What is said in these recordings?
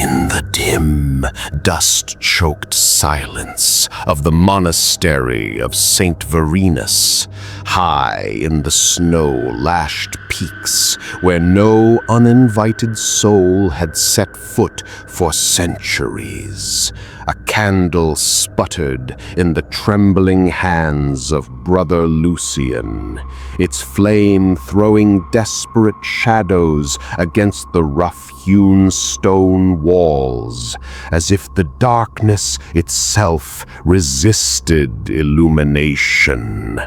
In the dim, dust-choked silence of the monastery of St. Varenus, high in the snow-lashed peaks where no uninvited soul had set foot for centuries, a candle sputtered in the trembling hands of Brother Lucian, its flame throwing desperate shadows against the rough-hewn stone walls, as if the darkness itself resisted illumination.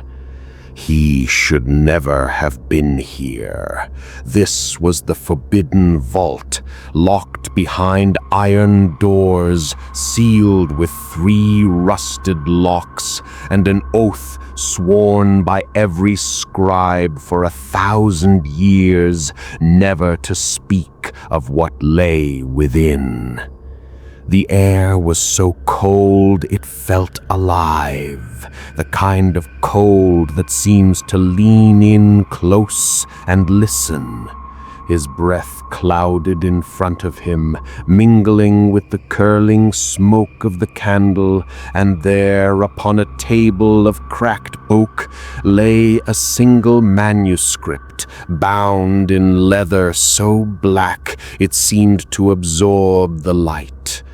He should never have been here. This was the forbidden vault, locked behind iron doors, sealed with 3 rusted locks, and an oath sworn by every scribe for 1,000 years never to speak of what lay within. The air was so cold it felt alive, the kind of cold that seems to lean in close and listen. His breath clouded in front of him, mingling with the curling smoke of the candle, and there, upon a table of cracked oak, lay a single manuscript, bound in leather so black it seemed to absorb the light.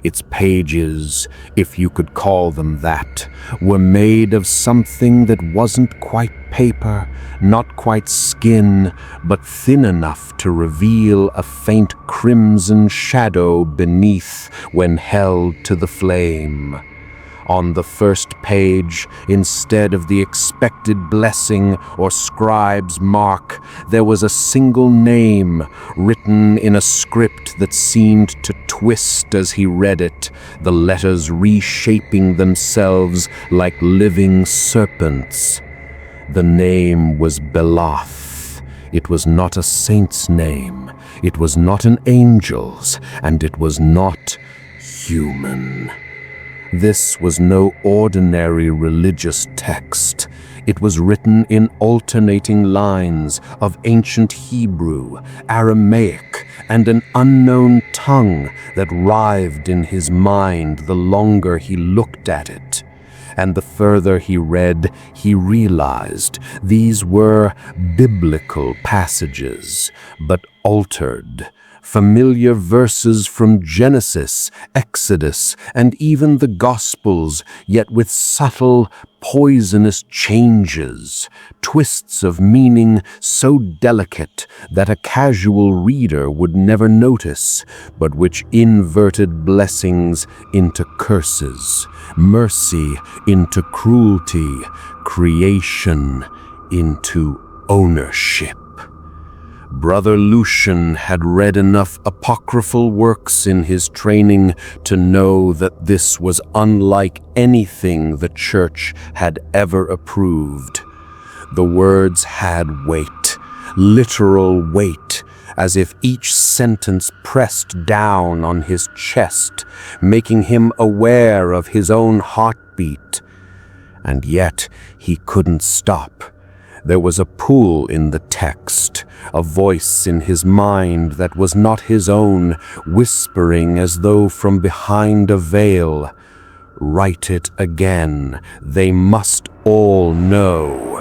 Its pages, if you could call them that, were made of something that wasn't quite paper, not quite skin, but thin enough to reveal a faint crimson shadow beneath when held to the flame. On the first page, instead of the expected blessing or scribe's mark, there was a single name written in a script that seemed to twist as he read it, the letters reshaping themselves like living serpents. The name was Beloth. It was not a saint's name, it was not an angel's, and it was not human. This was no ordinary religious text. It was written in alternating lines of ancient Hebrew, Aramaic, and an unknown tongue that writhed in his mind the longer he looked at it. And the further he read, he realized these were biblical passages, but altered. Familiar verses from Genesis, Exodus, and even the Gospels, yet with subtle, poisonous changes, twists of meaning so delicate that a casual reader would never notice, but which inverted blessings into curses, mercy into cruelty, creation into ownership. Brother Lucian had read enough apocryphal works in his training to know that this was unlike anything the Church had ever approved. The words had weight, literal weight, as if each sentence pressed down on his chest, making him aware of his own heartbeat. And yet he couldn't stop. There was a pull in the text, a voice in his mind that was not his own, whispering as though from behind a veil. Write it again. They must all know.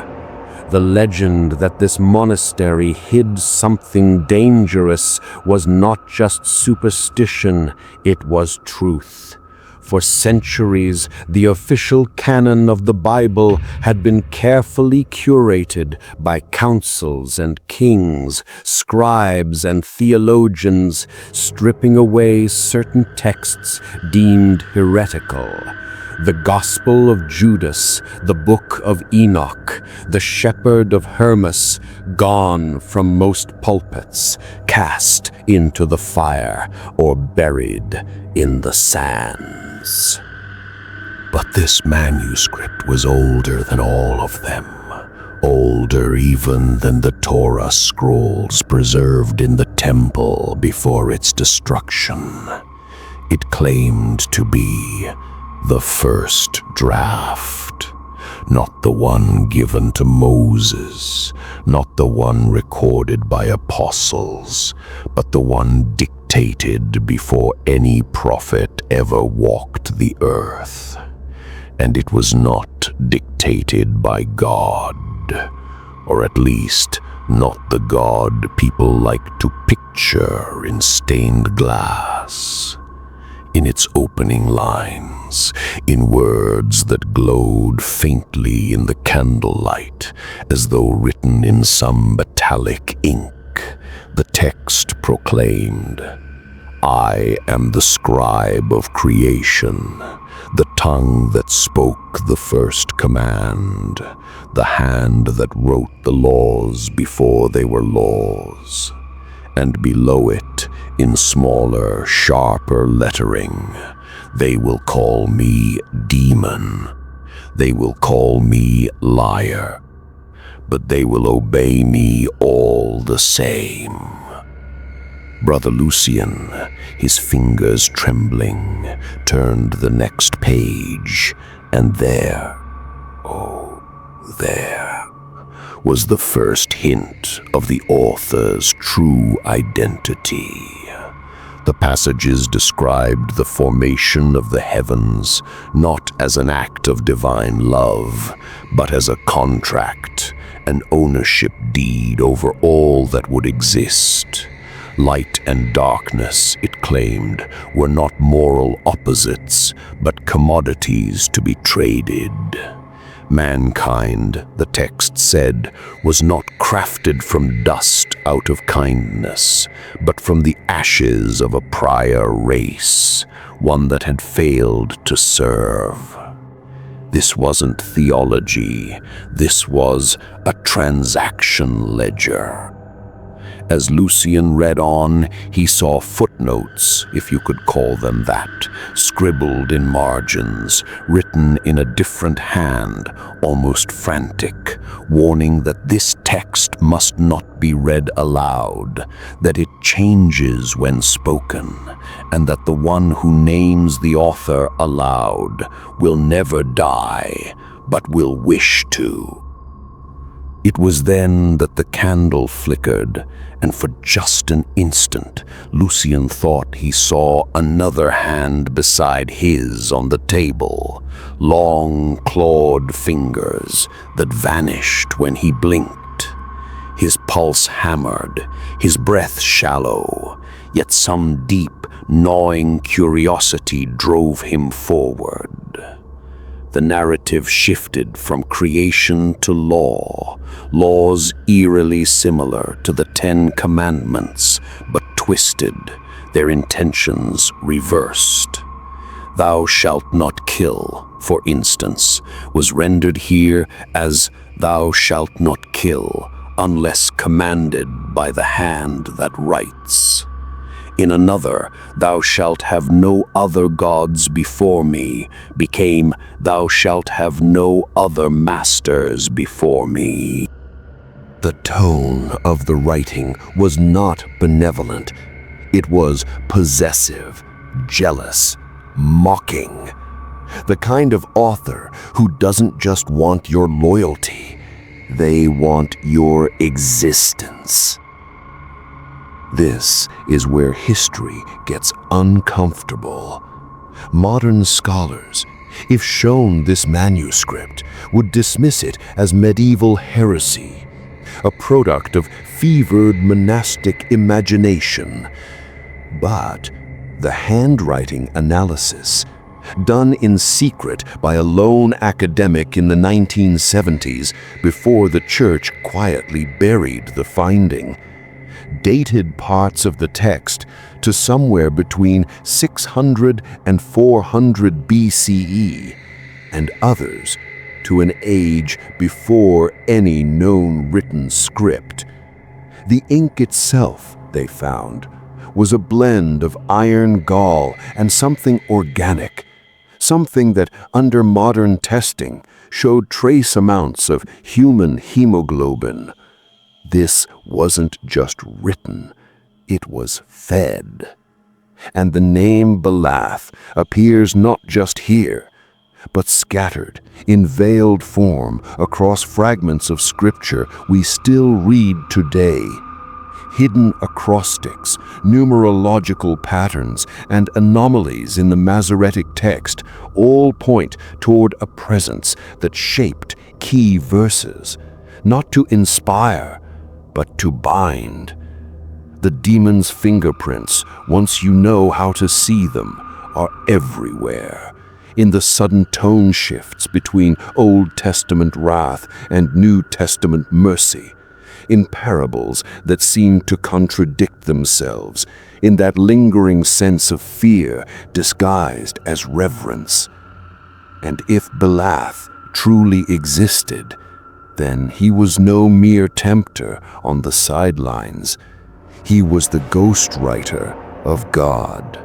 The legend that this monastery hid something dangerous was not just superstition, it was truth. For centuries, the official canon of the Bible had been carefully curated by councils and kings, scribes and theologians, stripping away certain texts deemed heretical. The Gospel of Judas, the Book of Enoch, the Shepherd of Hermas, gone from most pulpits, cast into the fire or buried in the sands. But this manuscript was older than all of them, older even than the Torah scrolls preserved in the temple before its destruction. It claimed to be the first draft. not the one given to Moses, not the one recorded by apostles, but the one dictated before any prophet ever walked the earth. And it was not dictated by God, or at least not the God people like to picture in stained glass. In its opening lines, in words that glowed faintly in the candlelight, as though written in some metallic ink, the text proclaimed, "I am the scribe of creation, the tongue that spoke the first command, the hand that wrote the laws before they were laws." And below it, in smaller, sharper lettering, "They will call me demon. They will call me liar. But they will obey me all the same." Brother Lucian, his fingers trembling, turned the next page, and there, oh, there, was the first hint of the author's true identity. The passages described the formation of the heavens not as an act of divine love, but as a contract, an ownership deed over all that would exist. Light and darkness, it claimed, were not moral opposites, but commodities to be traded. Mankind, the text said, was not crafted from dust out of kindness, but from the ashes of a prior race, one that had failed to serve. This wasn't theology, this was a transaction ledger. As Lucian read on, he saw footnotes, if you could call them that, scribbled in margins, written in a different hand, almost frantic, warning that this text must not be read aloud, that it changes when spoken, and that the one who names the author aloud will never die, but will wish to. It was then that the candle flickered, and for just an instant, Lucian thought he saw another hand beside his on the table, long clawed fingers that vanished when he blinked. His pulse hammered, his breath shallow, yet some deep, gnawing curiosity drove him forward. The narrative shifted from creation to law, laws eerily similar to the 10 Commandments, but twisted, their intentions reversed. "Thou shalt not kill," for instance, was rendered here as "thou shalt not kill unless commanded by the hand that writes." In another, "Thou shalt have no other gods before me," became "Thou shalt have no other masters before me." The tone of the writing was not benevolent. It was possessive, jealous, mocking. The kind of author who doesn't just want your loyalty, they want your existence. This is where history gets uncomfortable. Modern scholars, if shown this manuscript, would dismiss it as medieval heresy, a product of fevered monastic imagination. But the handwriting analysis, done in secret by a lone academic in the 1970s before the church quietly buried the finding, dated parts of the text to somewhere between 600 and 400 BCE, and others to an age before any known written script. The ink itself, they found, was a blend of iron gall and something organic, something that under modern testing showed trace amounts of human hemoglobin. This wasn't just written, it was fed. And the name Balath appears not just here, but scattered in veiled form across fragments of scripture we still read today. Hidden acrostics, numerological patterns, and anomalies in the Masoretic text all point toward a presence that shaped key verses, not to inspire, but to bind. The demon's fingerprints, once you know how to see them, are everywhere. In the sudden tone shifts between Old Testament wrath and New Testament mercy, in parables that seem to contradict themselves, in that lingering sense of fear disguised as reverence. And if Belath truly existed, then he was no mere tempter on the sidelines. He was the ghostwriter of God.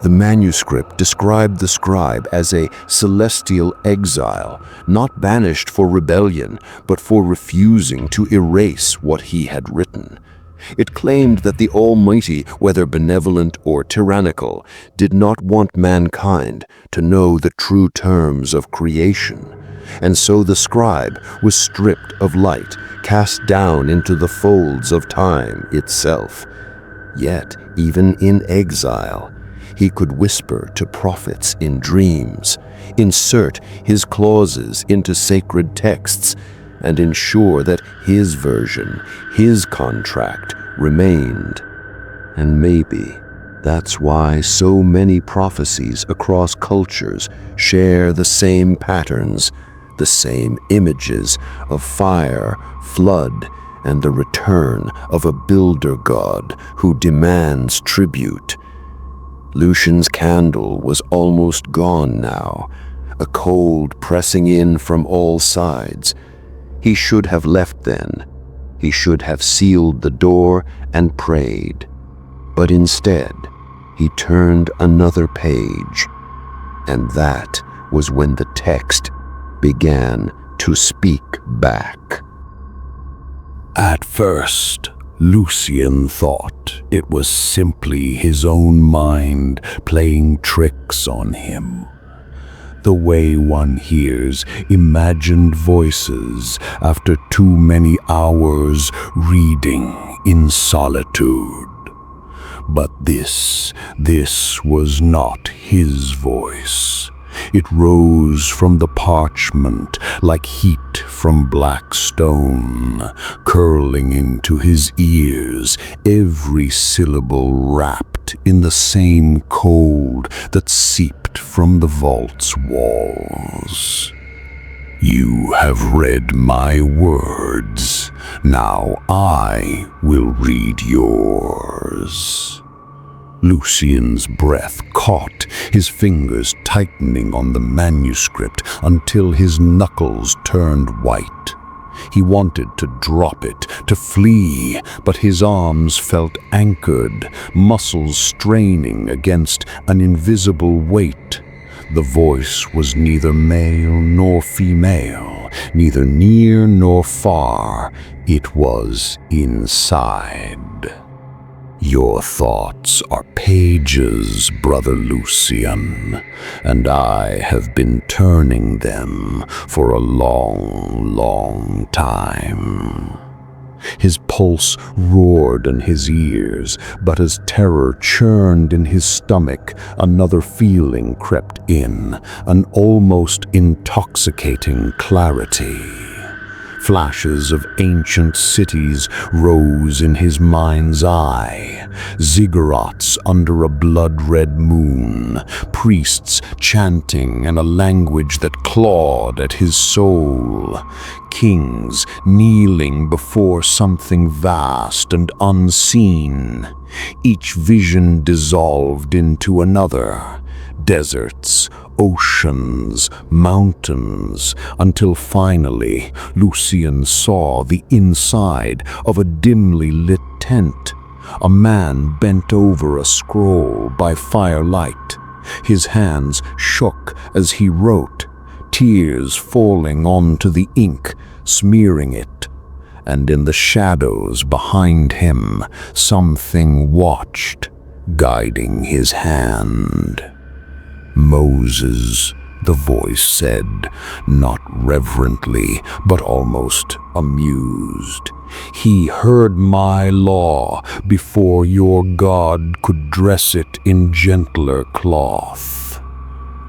The manuscript described the scribe as a celestial exile, not banished for rebellion, but for refusing to erase what he had written. It claimed that the Almighty, whether benevolent or tyrannical, did not want mankind to know the true terms of creation. And so the scribe was stripped of light, cast down into the folds of time itself. Yet, even in exile, he could whisper to prophets in dreams, insert his clauses into sacred texts, and ensure that his version, his contract, remained. And maybe that's why so many prophecies across cultures share the same patterns, the same images of fire, flood, and the return of a builder god who demands tribute. Lucian's candle was almost gone now, a cold pressing in from all sides. He should have left then. He should have sealed the door and prayed. But instead, he turned another page. And that was when the text began to speak back. At first, Lucian thought it was simply his own mind playing tricks on him. The way one hears imagined voices after too many hours reading in solitude. But this was not his voice. It rose from the parchment like heat from black stone, curling into his ears, every syllable wrapped in the same cold that seeped from the vault's walls. You have read my words. Now I will read yours. Lucian's breath caught, his fingers tightening on the manuscript until his knuckles turned white. He wanted to drop it, to flee, but his arms felt anchored, muscles straining against an invisible weight. The voice was neither male nor female, neither near nor far. It was inside. Your thoughts are pages, Brother Lucian, and I have been turning them for a long, long time. His pulse roared in his ears, but as terror churned in his stomach, another feeling crept in, an almost intoxicating clarity. Flashes of ancient cities rose in his mind's eye. Ziggurats under a blood-red moon, priests chanting in a language that clawed at his soul, kings kneeling before something vast and unseen. Each vision dissolved into another. Deserts, oceans, mountains, until finally Lucian saw the inside of a dimly lit tent. A man bent over a scroll by firelight. His hands shook as he wrote, tears falling onto the ink, smearing it. And in the shadows behind him, something watched, guiding his hand. Moses, the voice said, not reverently, but almost amused. "He heard my law before your God could dress it in gentler cloth."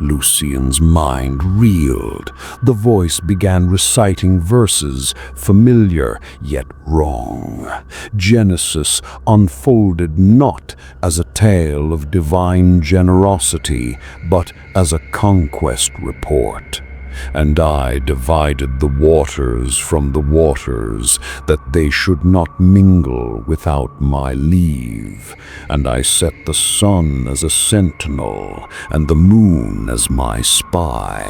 Lucian's mind reeled. The voice began reciting verses, familiar yet wrong. Genesis unfolded not as a tale of divine generosity, but as a conquest report. "And I divided the waters from the waters, that they should not mingle without my leave. And I set the sun as a sentinel, and the moon as my spy."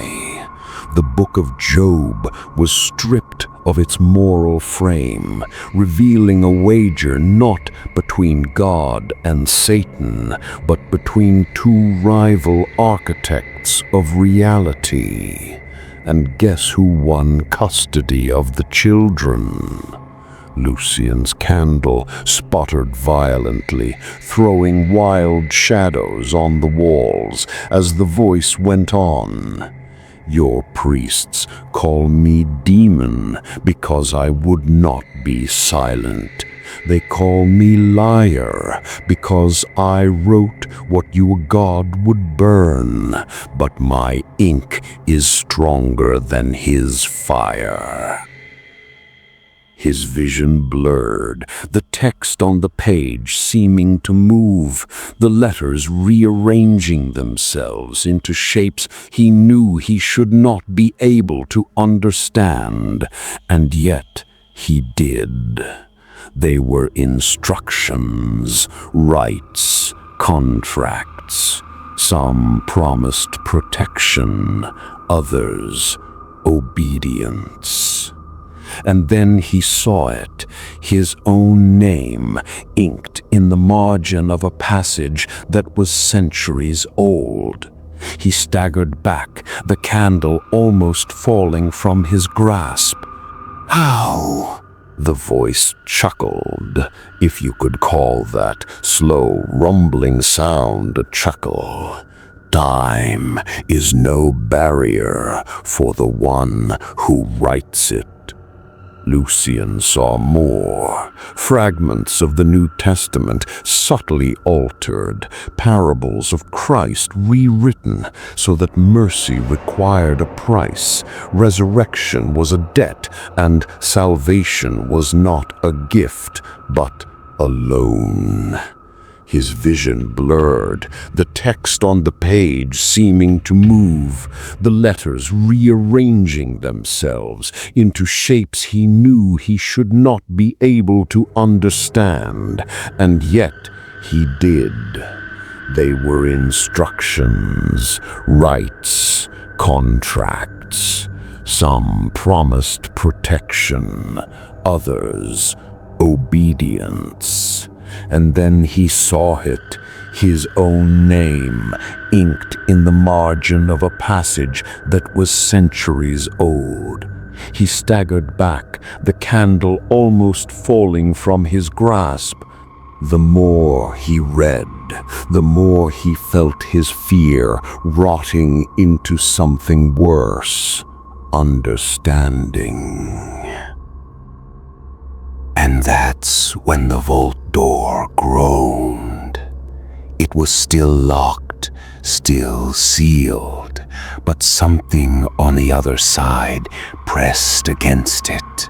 The book of Job was stripped of its moral frame, revealing a wager not between God and Satan, but between two rival architects of reality. And guess who won custody of the children? Lucian's candle sputtered violently, throwing wild shadows on the walls as the voice went on. "Your priests call me demon because I would not be silent. They call me liar because I wrote what your God would burn, but my ink is stronger than his fire." His vision blurred, the text on the page seeming to move, the letters rearranging themselves into shapes he knew he should not be able to understand, and yet he did. They were instructions, rights, contracts. Some promised protection, others obedience. And then he saw it, his own name, inked in the margin of a passage that was centuries old. He staggered back, the candle almost falling from his grasp. "How?" The voice chuckled, if you could call that slow, rumbling sound a chuckle. "Time is no barrier for the one who writes it." Lucian saw more. Fragments of the New Testament subtly altered, parables of Christ rewritten so that mercy required a price, resurrection was a debt, and salvation was not a gift, but a loan. His vision blurred, the text on the page seeming to move, the letters rearranging themselves into shapes he knew he should not be able to understand, and yet he did. They were instructions, rights, contracts. Some promised protection, others obedience. And then he saw it, his own name, inked in the margin of a passage that was centuries old. He staggered back, the candle almost falling from his grasp. The more he read, the more he felt his fear rotting into something worse, understanding. And that's when the vault door groaned. It was still locked, still sealed, but something on the other side pressed against it.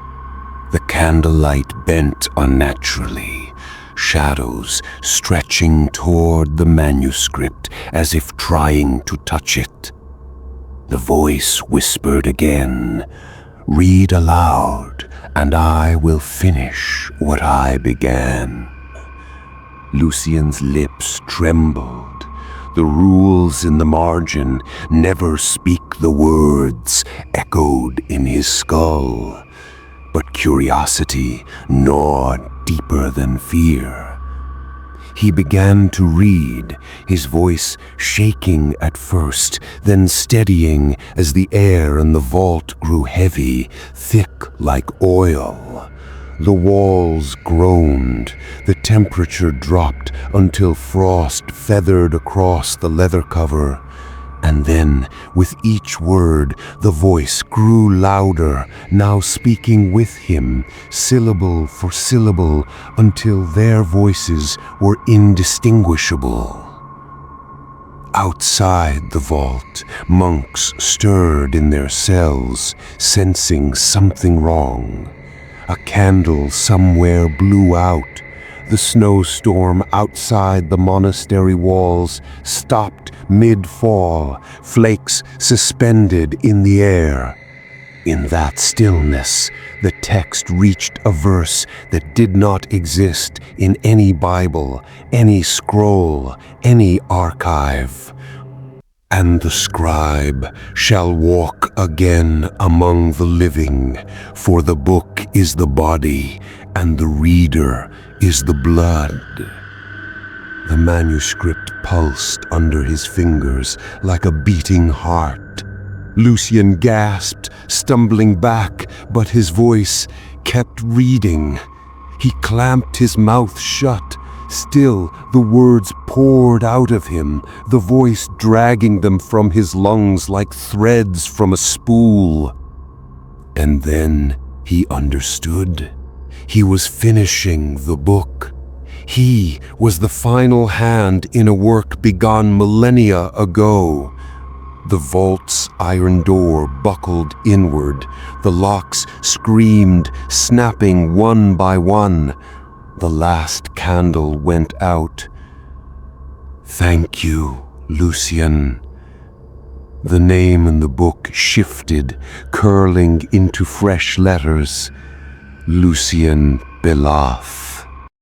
The candlelight bent unnaturally, shadows stretching toward the manuscript as if trying to touch it. The voice whispered again, "Read aloud, and I will finish what I began." Lucian's lips trembled. The rules in the margin, "Never speak the words," echoed in his skull. But curiosity gnawed deeper than fear. He began to read, his voice shaking at first, then steadying as the air in the vault grew heavy, thick like oil. The walls groaned, the temperature dropped until frost feathered across the leather cover, And then, with each word, the voice grew louder, now speaking with him, syllable for syllable, until their voices were indistinguishable. Outside the vault, monks stirred in their cells, sensing something wrong. A candle somewhere blew out. The snowstorm outside the monastery walls stopped mid-fall, flakes suspended in the air. In that stillness, the text reached a verse that did not exist in any Bible, any scroll, any archive. And the scribe shall walk again among the living, for the book is the body, and the reader is the blood. The manuscript pulsed under his fingers like a beating heart. Lucian gasped, stumbling back, but his voice kept reading. He clamped his mouth shut. Still, the words poured out of him, the voice dragging them from his lungs like threads from a spool. And then he understood. He was finishing the book. He was the final hand in a work begun millennia ago. The vault's iron door buckled inward. The locks screamed, snapping one by one. The last candle went out. Thank you, Lucian. The name in the book shifted, curling into fresh letters. Lucian Belaf.